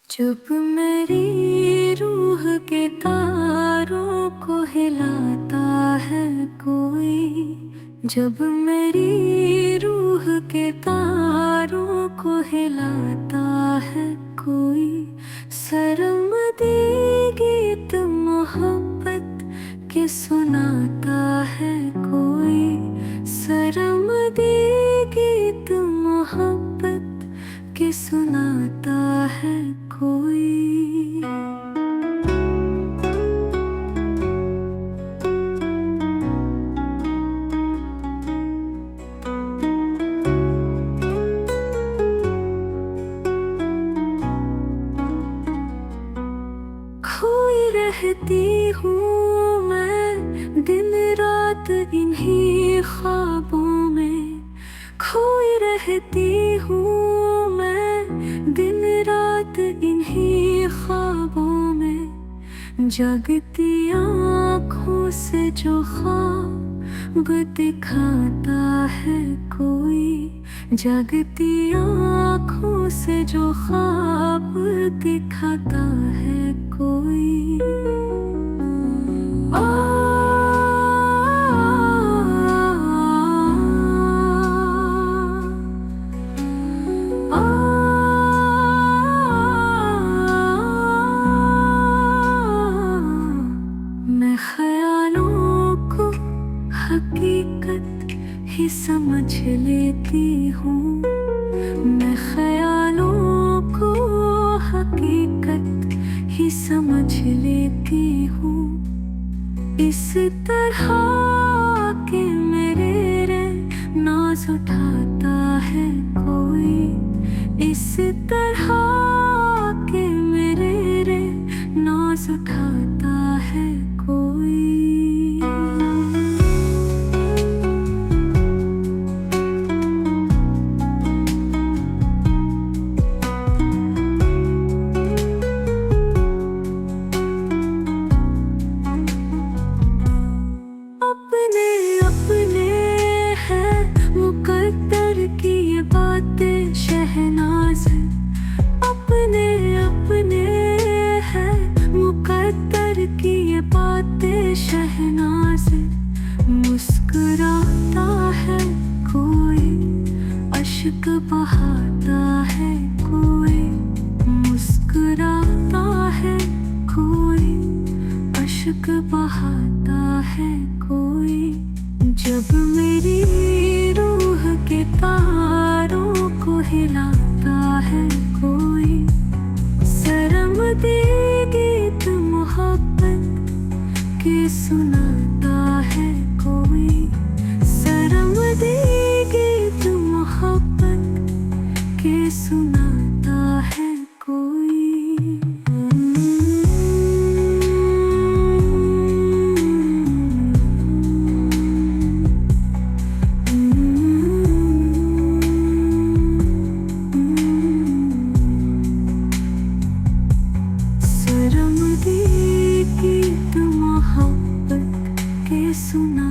जब मेरी रूह के तारों को हिलाता है कोई, जब मेरी रूह के तारों को हिलाता है कोई, सरमदी गीत मोहब्बत के सुनाता है कोई, सरमदी गीत मोहब्बत के सुनाता है कोई। खोई रहती हूँ मैं दिन रात इन्हीं ख्वाबों में, खोई रहती हूँ मैं दिन रात इन्हीं ख्वाबों में, जगती आँखों से जो ख्वाब दिखाता है कोई, जगती आँखों से जो ख्वाब दिखाता है कोई। मैं ख्यालों को हकीकत ही समझ लेती हूँ, मैं ख्यालों को हकीकत ही समझ लेती हूँ। इस तरह के मेरे रे नाज उठाता है कोई, इस तरह के मेरे रे नाज उठाता है कोई। अपने अपने हैं मुकद्दर की ये बातें शहनाज, अपने अपने हैं मुकद्दर की ये बातें शहनाज। मुस्कुराता है कोई, अश्क बहाता है कोई, मुस्कुराता है कोई, अश्क बहाता है कोई। जब मेरी रूह के तारों को हिलाता है कोई, सरमदी गीत मोहब्बत के सुनाता है कोई, सरमदी गीत मोहब्बत के सुनाता है कोई। सरमदी गीत मोहब्बत के सुना